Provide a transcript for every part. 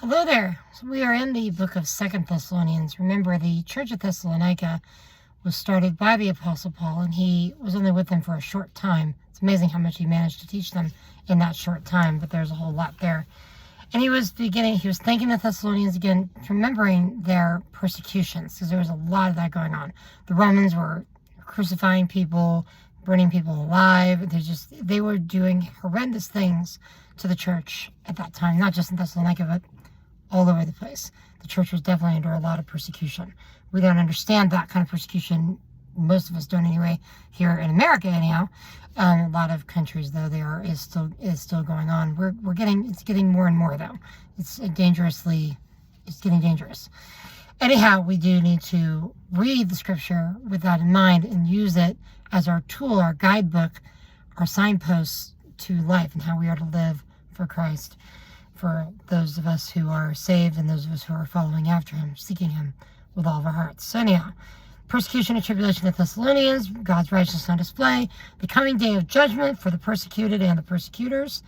Hello there. So we are in the book of 2 Thessalonians. Remember, the church of Thessalonica was started by the Apostle Paul, and he was only with them for a short time. It's amazing how much he managed to teach them in that short time, but there's a whole lot there. And he was thanking the Thessalonians again, remembering their persecutions, because there was a lot of that going on. The Romans were crucifying people, burning people alive. They were doing horrendous things to the church at that time, not just in Thessalonica, but all over the place. The church was definitely under a lot of persecution. We don't understand that kind of persecution. Most of us don't anyway, here in America anyhow. A lot of countries though is still going on. It's getting more and more though. It's getting dangerous. Anyhow, we do need to read the scripture with that in mind and use it as our tool, our guidebook, our signposts to life and how we are to live for Christ, for those of us who are saved and those of us who are following after him, seeking him with all of our hearts. So anyhow, persecution and tribulation of the Thessalonians, God's righteousness on display, the coming day of judgment for the persecuted and the persecutors,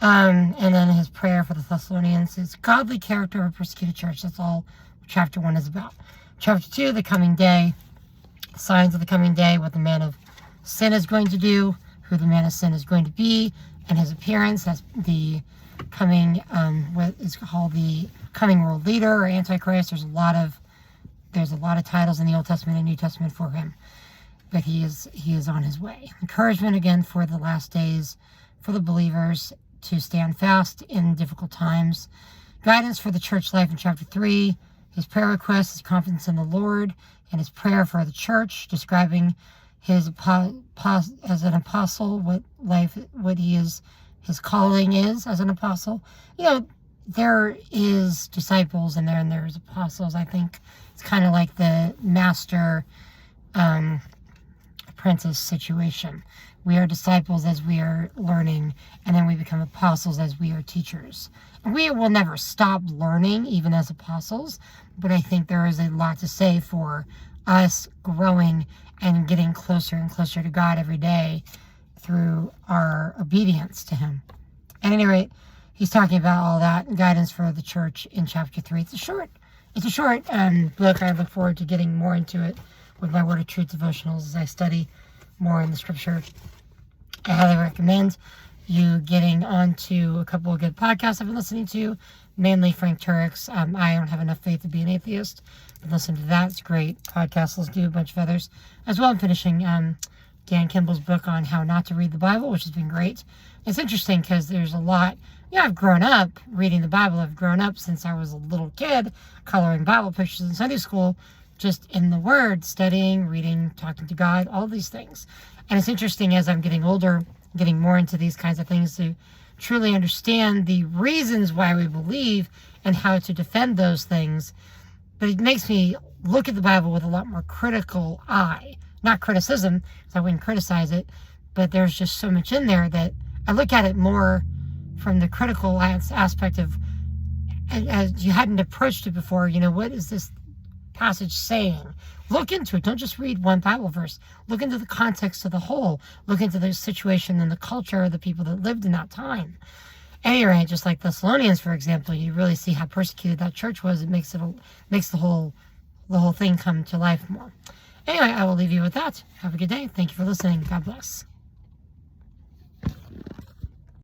and then his prayer for the Thessalonians, his godly character of a persecuted church. That's all chapter 1 is about. Chapter 2, the coming day, signs of the coming day, what the man of sin is going to do, who the man of sin is going to be, and his appearance as the coming, what is called the coming world leader or Antichrist. There's a lot of titles in the Old Testament and New Testament for him, but he is on his way. Encouragement again for the last days, for the believers to stand fast in difficult times. Guidance for the church life in chapter 3. His prayer request, his confidence in the Lord, and his prayer for the church, describing his as an apostle, his calling is as an apostle. There is disciples in there and there's apostles. I think it's kind of like the master apprentice situation. We are disciples as we are learning, and then we become apostles as we are teachers. We will never stop learning, even as apostles, but I think there is a lot to say for us growing and getting closer and closer to God every day through our obedience to him. At any rate, he's talking about all that guidance for the church in chapter 3. It's a short book. I look forward to getting more into it with my Word of Truth devotionals as I study more in the scripture. I highly recommend you getting onto a couple of good podcasts I've been listening to, mainly Frank Turek's I Don't Have Enough Faith to Be an Atheist. But listen to that. It's great. Podcast. Let's do a bunch of others. As well, I'm finishing Dan Kimball's book on how not to read the Bible, which has been great. It's interesting because there's a lot. I've grown up reading the Bible. I've grown up since I was a little kid, coloring Bible pictures in Sunday school, just in the Word, studying, reading, talking to God, all these things. And it's interesting as I'm getting older, getting more into these kinds of things to truly understand the reasons why we believe and how to defend those things. But it makes me look at the Bible with a lot more critical eye. Not criticism, because I wouldn't criticize it, but there's just so much in there that I look at it more from the critical aspect of, as you hadn't approached it before, what is this passage saying? Look into it. Don't just read one Bible verse. Look into the context of the whole. Look into the situation and the culture of the people that lived in that time. Anyway, just like Thessalonians, for example, you really see how persecuted that church was. It makes the whole thing come to life more. Anyway, I will leave you with that. Have a good day. Thank you for listening. God bless.